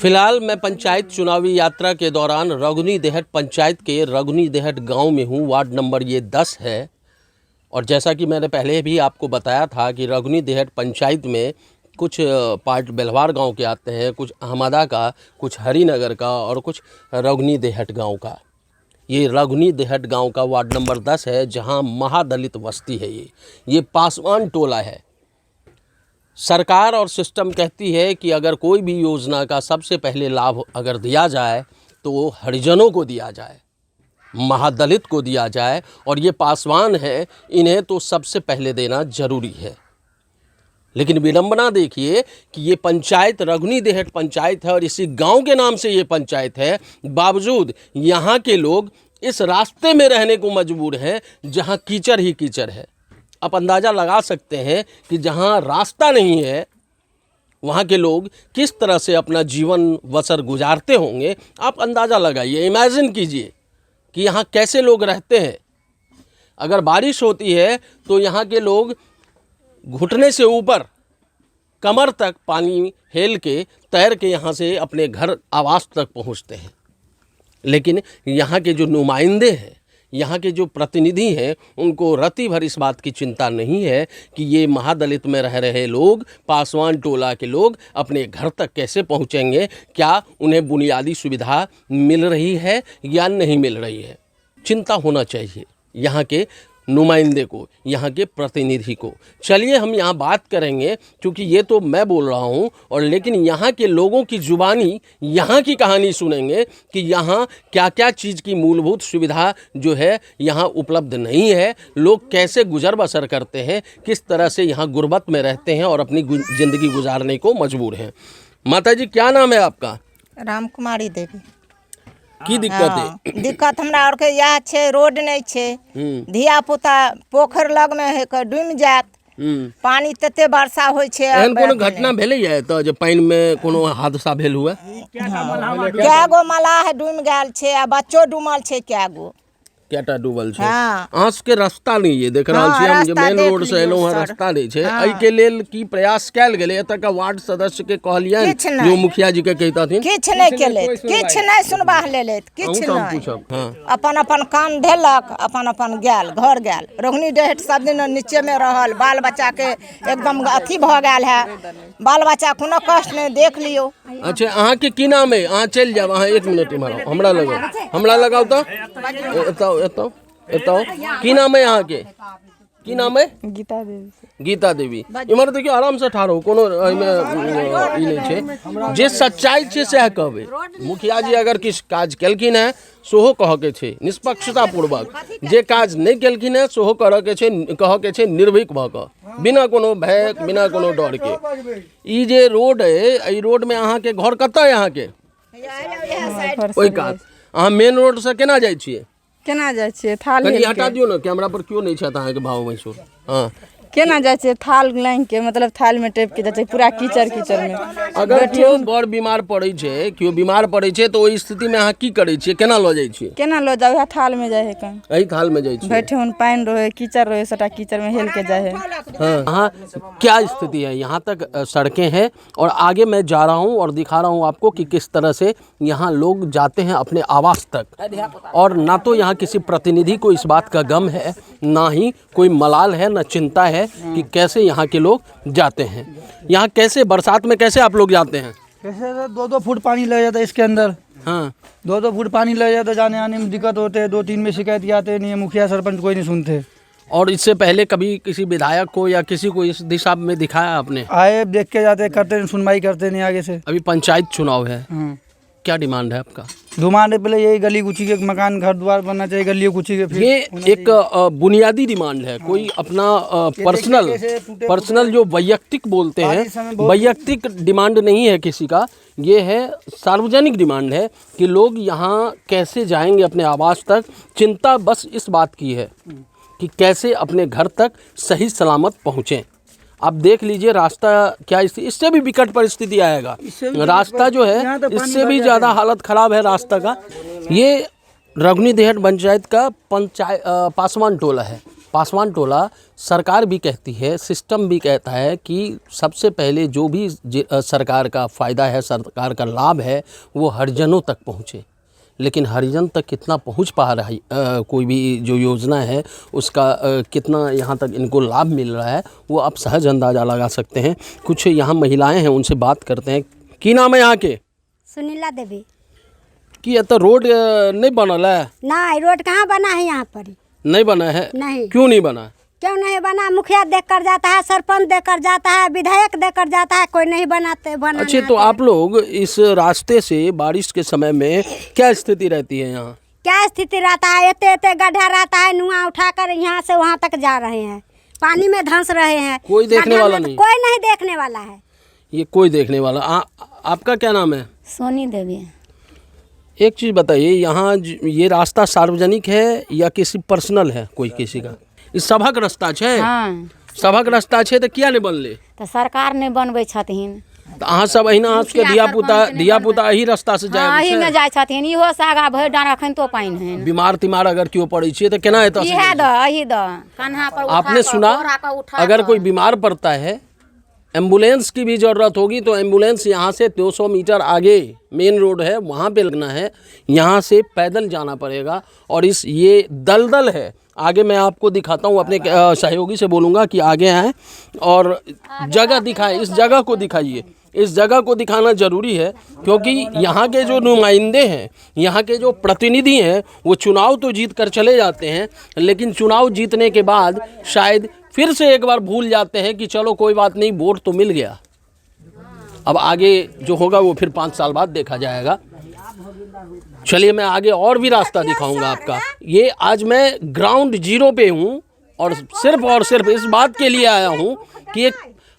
फिलहाल मैं पंचायत चुनावी यात्रा के दौरान रगुनी देहट पंचायत के रगुनी देहट गांव में हूं। वार्ड नंबर ये 10 है। और जैसा कि मैंने पहले भी आपको बताया था कि रगुनी देहट पंचायत में कुछ पार्ट बेलवार गांव के आते हैं, कुछ अहमदा का, कुछ हरिनगर का और कुछ रगुनी देहट गांव का। ये रगुनी देहट गांव का वार्ड नंबर 10 है, जहां महादलित बस्ती है। ये पासवान टोला है। सरकार और सिस्टम कहती है कि अगर कोई भी योजना का सबसे पहले लाभ अगर दिया जाए तो वो हरिजनों को दिया जाए, महादलित को दिया जाए, और ये पासवान है, इन्हें तो सबसे पहले देना जरूरी है। लेकिन विडंबना देखिए कि ये पंचायत रगुनी देहट पंचायत है और इसी गांव के नाम से ये पंचायत है, बावजूद यहाँ के लोग इस रास्ते में रहने को मजबूर हैं जहाँ कीचड़ ही कीचड़ है। आप अंदाज़ा लगा सकते हैं कि जहाँ रास्ता नहीं है वहाँ के लोग किस तरह से अपना जीवन बसर गुजारते होंगे। आप अंदाज़ा लगाइए, इमेजिन कीजिए कि यहाँ कैसे लोग रहते हैं। अगर बारिश होती है तो यहाँ के लोग घुटने से ऊपर कमर तक पानी हेल के तैर के यहाँ से अपने घर आवास तक पहुँचते हैं। लेकिन यहाँ के जो नुमाइंदे हैं, यहाँ के जो प्रतिनिधि हैं, उनको रत्ती भर इस बात की चिंता नहीं है कि ये महादलित में रह रहे लोग, पासवान टोला के लोग अपने घर तक कैसे पहुँचेंगे, क्या उन्हें बुनियादी सुविधा मिल रही है या नहीं मिल रही है। चिंता होना चाहिए यहाँ के नुमाइंदे को, यहाँ के प्रतिनिधि को। चलिए हम यहाँ बात करेंगे, क्योंकि ये तो मैं बोल रहा हूँ, और लेकिन यहाँ के लोगों की जुबानी यहाँ की कहानी सुनेंगे कि यहाँ क्या क्या चीज़ की मूलभूत सुविधा जो है यहाँ उपलब्ध नहीं है, लोग कैसे गुजर बसर करते हैं, किस तरह से यहाँ गुर्बत में रहते हैं और अपनी ज़िंदगी गुजारने को मजबूर हैं। माता जी, क्या नाम है आपका? रामकुमारी देवी। की दिक्कत है? दिक्कत हमरा और के यह छे, रोड नहीं छे, धिया पुता पोखर लग में है के डूम जात, पानी तते वर्षा होय छे। एहन कोनो घटना भेलै है तो जे पानी में कोनो हादसा भेल हुआ? क्या गो मलाह डूम गेल छे आ बच्चो डूमल छे। केटा डूबल छै। हाँ। आस के रास्ता नहीं है, देख रहल छी हम जे मेन रोड से एलौ है, रास्ता नहीं छै। एहि के लेल की प्रयास कैल गेलै? एतय का वार्ड सदस्य के कहलियन, जो मुखिया जी के कहताथिन किछ नहीं केले, किछ नहीं सुनबा लेले, किछ नहीं। हाँ। अपन अपन काम ढेलक, अपन अपन गेल घर गेल। रगुनी देहट सब दिन नीचे में रहल, बाल बच्चा के एकदम अथी भ गेल है, बाल बच्चा कोनो कष्ट नहीं, देख लियो। अच्छा, अहाँ के की नाम है? अहाँ चल जाओ, अहाँ 1 मिनट इम्हर हमरा लगाओ तो एतो की नाम है यहाँ के? की नाम है? गीता देवी। गीता देवी। इम्हर देखियो, आराम से ठाड़ो, कोनो ई नहीं छै। जे सच्चाई छै सएह कहबै। मुखिया जी अगर किछु काज केलखिन है सेहो कहऽ के छै निष्पक्षता पूर्वक, जे काज नहीं केलखिन है सेहो करऽ के छै, कहऽ के छै निर्भीक भऽ कऽ, बिना कोनो भय, बिना कोनो डर के। ई जे रोड है, एहि रोड में अहाँ के घर कतऽ है? अहाँ के ओइ कात अहाँ मेन रोड से केना जाइ छियै? केना जाइ छियै? थाल कनी हटा दियो ना, कैमरा पर क्यों नहीं छत अहाँ के भाव मैसूर? हाँ, केना जाइ छियै? थाल लाइन के, मतलब थाल में टेप के जाइ छै, पूरा कीचड़ कीचड़ में। अगर केओ बड़ बीमार पड़ै छै, केओ बीमार पड़ै छै, तो ओहि स्थिति में अहाँ की करै छियै? केना लऽ जाइ छियै? केना लऽ जाउ? वएह थाल में जाय है कन, एही थाल में जाइ छियै। बैठे हुन पानी रहे, कीचड़ रहे, सटा कीचड़ में हेल के जाए है। हाँ, हाँ, क्या स्थिति है? यहाँ तक सड़कें हैं और आगे मैं जा रहा हूँ और दिखा रहा हूँ आपको कि किस तरह से यहाँ लोग जाते हैं अपने आवास तक। और ना तो यहाँ किसी प्रतिनिधि को इस बात का गम है, ना ही कोई मलाल है, ना चिंता है कि कैसे यहाँ के लोग जाते हैं। यहाँ कैसे बरसात में कैसे आप लोग जाते हैं? कैसे 2-2 फुट पानी लग जाता है इसके अंदर। हाँ, 2-2 फुट पानी लग जाता है, जाने आने में दिक्कत होते हैं। 2-3 में शिकायत आते नहीं है, मुखिया सरपंच कोई नहीं सुनते। और इससे पहले कभी किसी विधायक को या किसी को इस दिशा में दिखाया आपने? आए, देख के जाते, करते नहीं, सुनवाई करते नहीं आगे से। अभी पंचायत चुनाव है, हाँ। क्या डिमांड है आपका? डिमांड पहले यही गली कुची के मकान घर द्वार बनना चाहिए, गली कुची के। फिर ये एक बुनियादी डिमांड है। कोई अपना पर्सनल जो वैयक्तिक बोलते हैं, वैयक्तिक डिमांड नहीं है किसी का, ये है सार्वजनिक डिमांड है कि लोग यहाँ कैसे जाएंगे अपने आवास तक। चिंता बस इस बात की है कि कैसे अपने घर तक सही सलामत पहुँचें। आप देख लीजिए रास्ता क्या, इससे भी विकट परिस्थिति आएगा। रास्ता जो है इससे भी ज़्यादा हालत ख़राब है रास्ता का। ये रगुनी देहट पंचायत का पासवान टोला है। पासवान टोला सरकार भी कहती है, सिस्टम भी कहता है कि सबसे पहले जो भी सरकार का फ़ायदा है, सरकार का लाभ है, वो हरिजनों तक पहुँचे। लेकिन हरिजन तक कितना पहुंच पा रहा है, कोई भी जो योजना है उसका कितना यहाँ तक इनको लाभ मिल रहा है, वो आप सहज अंदाज़ा लगा सकते हैं। कुछ यहाँ महिलाएं हैं, उनसे बात करते हैं। की नाम है यहाँ के? सुनीला देवी। कि ये तो रोड नहीं बनल है? नहीं, रोड कहाँ बना है यहाँ पर? नहीं बना है। नहीं। क्यों नहीं बना? क्यों नहीं बना? मुखिया देख कर जाता है, सरपंच देख कर जाता है, विधायक देख कर जाता है, कोई नहीं बनाते बना। अच्छा, तो आप लोग इस रास्ते से बारिश के समय में क्या स्थिति रहती है यहाँ? क्या स्थिति रहता है? इतने गड्ढा रहता है, नुआ उठाकर यहाँ से वहाँ तक जा रहे हैं, पानी में धंस रहे हैं। कोई देखने वाला नहीं? कोई नहीं देखने वाला है। ये कोई देखने वाला। आपका क्या नाम है? सोनी देवी। एक चीज़ बताइए, यहाँ ये रास्ता सार्वजनिक है या किसी पर्सनल है, कोई किसी का? इस सभक रास्ता है। हाँ, सभक रास्ता है तो क्या नहीं बनले? तो सरकार ने बनबै छथिन, तो अहाँ सब अहिना के धिया पुता एही रास्ता से जाए एही में जाइ छथिन। इहो से आगा भरि डाँड़ अखन तो पानि है। बीमार तिमार अगर क्यों पड़े छे तो केना एतऽ से? इहे द एही द कन्हा पर उठा आपने कर, सुना बोरा पर उठा अगर कर। कोई बीमार पड़ता है, एम्बुलेंस की भी ज़रूरत होगी तो एम्बुलेंस यहाँ से 200 मीटर आगे मेन रोड है, वहाँ पे लगना है। यहाँ से पैदल जाना पड़ेगा। और ये दलदल है। आगे मैं आपको दिखाता हूँ, अपने सहयोगी से बोलूँगा कि आगे आएँ और जगह दिखाएं। इस जगह को दिखाइए। इस जगह को दिखाना ज़रूरी है, क्योंकि यहाँ के जो नुमाइंदे हैं, यहाँ के जो प्रतिनिधि हैं, वो चुनाव तो जीत कर चले जाते हैं, लेकिन चुनाव जीतने के बाद शायद फिर से एक बार भूल जाते हैं कि चलो कोई बात नहीं, वोट तो मिल गया, अब आगे जो होगा वो फिर 5 साल बाद देखा जाएगा। चलिए मैं आगे और भी रास्ता दिखाऊंगा आपका। ये आज मैं ग्राउंड जीरो पे हूँ और सिर्फ इस बात के लिए आया हूँ कि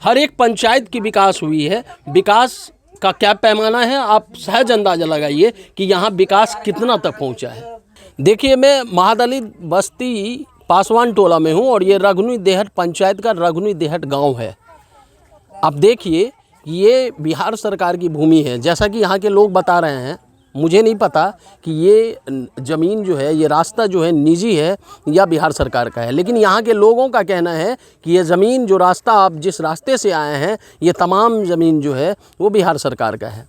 हर एक पंचायत की विकास हुई है। विकास का क्या पैमाना है, आप सहज अंदाज़ा लगाइए कि यहाँ विकास कितना तक पहुँचा है। देखिए, मैं महादलित बस्ती पासवान टोला में हूँ और ये रगनी देहट पंचायत का रगनी देहट गांव है। आप देखिए, ये बिहार सरकार की भूमि है। जैसा कि यहाँ के लोग बता रहे हैं, मुझे नहीं पता कि ये ज़मीन जो है, ये रास्ता जो है निजी है या बिहार सरकार का है, लेकिन यहाँ के लोगों का कहना है कि ये ज़मीन, जो रास्ता आप जिस रास्ते से आए हैं, ये तमाम ज़मीन जो है वो बिहार सरकार का है।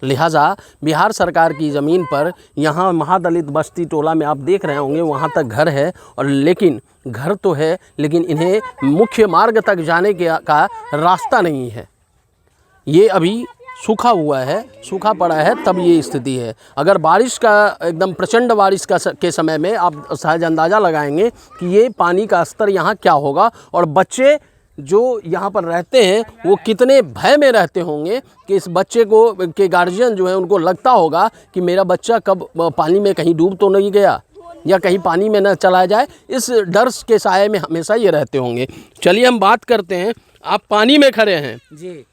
लिहाजा बिहार सरकार की ज़मीन पर यहाँ महादलित बस्ती टोला में आप देख रहे होंगे, वहाँ तक घर है। और लेकिन घर तो है, लेकिन इन्हें मुख्य मार्ग तक जाने का रास्ता नहीं है। ये अभी सूखा हुआ है, सूखा पड़ा है, तब ये स्थिति है। अगर बारिश का एकदम प्रचंड बारिश के समय में आप सहज अंदाज़ा लगाएंगे कि ये पानी का स्तर यहाँ क्या होगा, और बच्चे जो यहाँ पर रहते हैं वो कितने भय में रहते होंगे कि इस बच्चे को के गार्जियन जो है उनको लगता होगा कि मेरा बच्चा कब पानी में कहीं डूब तो नहीं गया या कहीं पानी में न चला जाए। इस डर के साए में हमेशा ये रहते होंगे। चलिए हम बात करते हैं। आप पानी में खड़े हैं जी।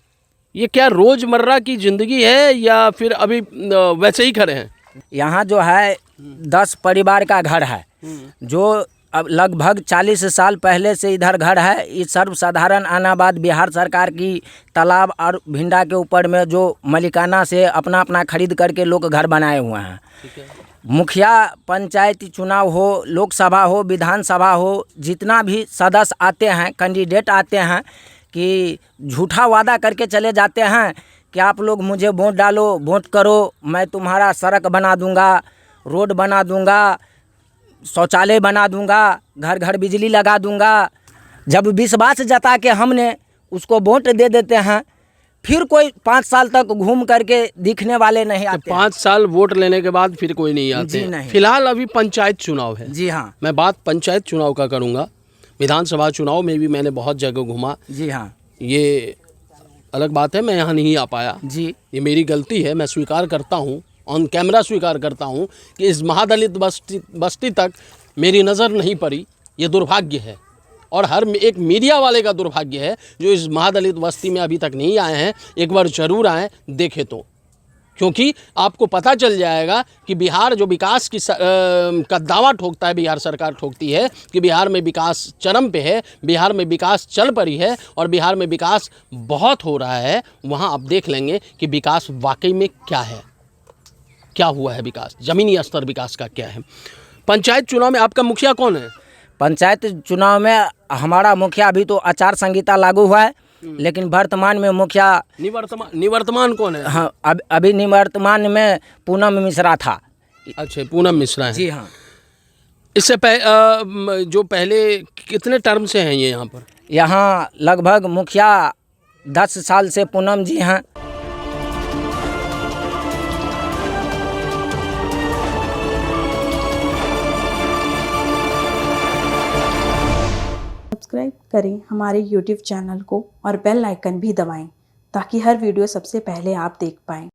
ये क्या रोज़मर्रा की ज़िंदगी है या फिर अभी वैसे ही खड़े हैं? यहाँ जो है 10 परिवार का घर है, जो अब लगभग 40 साल पहले से इधर घर है। इस सर्वसाधारण अनाबाद बिहार सरकार की तालाब और भिंडा के ऊपर में जो मलिकाना से अपना अपना खरीद करके लोग घर बनाए हुए हैं। मुखिया पंचायती चुनाव हो, लोकसभा हो, विधानसभा हो, जितना भी सदस्य आते हैं, कैंडिडेट आते हैं, कि झूठा वादा करके चले जाते हैं कि आप लोग मुझे वोट डालो, वोट करो, मैं तुम्हारा सड़क बना दूंगा, रोड बना दूंगा, शौचालय बना दूंगा, घर घर बिजली लगा दूंगा। जब विश्वास जता के हमने उसको वोट दे देते हैं, फिर कोई 5 साल तक घूम करके दिखने वाले नहीं आते। 5 साल वोट लेने के बाद फिर कोई नहीं आते। नहीं। फिलहाल अभी पंचायत चुनाव है। जी हाँ। मैं बात पंचायत चुनाव का करूँगा। विधानसभा चुनाव में भी मैंने बहुत जगह घूमा। जी हाँ। ये अलग बात है, मैं यहाँ नहीं आ पाया जी। ये मेरी गलती है, मैं स्वीकार करता हूँ, ऑन कैमरा स्वीकार करता हूँ कि इस महादलित बस्ती तक मेरी नज़र नहीं पड़ी। ये दुर्भाग्य है और हर एक मीडिया वाले का दुर्भाग्य है जो इस महादलित बस्ती में अभी तक नहीं आए हैं। एक बार ज़रूर आएँ, देखें तो, क्योंकि आपको पता चल जाएगा कि बिहार जो विकास की का दावा ठोकता है, बिहार सरकार ठोकती है कि बिहार में विकास चरम पे है, बिहार में विकास चल पड़ी है और बिहार में विकास बहुत हो रहा है। वहाँ आप देख लेंगे कि विकास वाकई में क्या है, क्या हुआ है, विकास ज़मीनी स्तर विकास का क्या है। पंचायत चुनाव में आपका मुखिया कौन है? पंचायत चुनाव में हमारा मुखिया अभी तो आचार संहिता लागू हुआ है, लेकिन वर्तमान में मुखिया निवर्तमान कौन है? हाँ अभी निवर्तमान में पूनम मिश्रा था। अच्छा, पूनम मिश्रा है। जी हाँ। इससे जो पहले कितने टर्म से हैं ये यहाँ पर? यहाँ लगभग मुखिया 10 साल से पूनम जी हैं। सब्सक्राइब करें हमारे YouTube चैनल को और बेल आइकन भी दबाएं ताकि हर वीडियो सबसे पहले आप देख पाएं।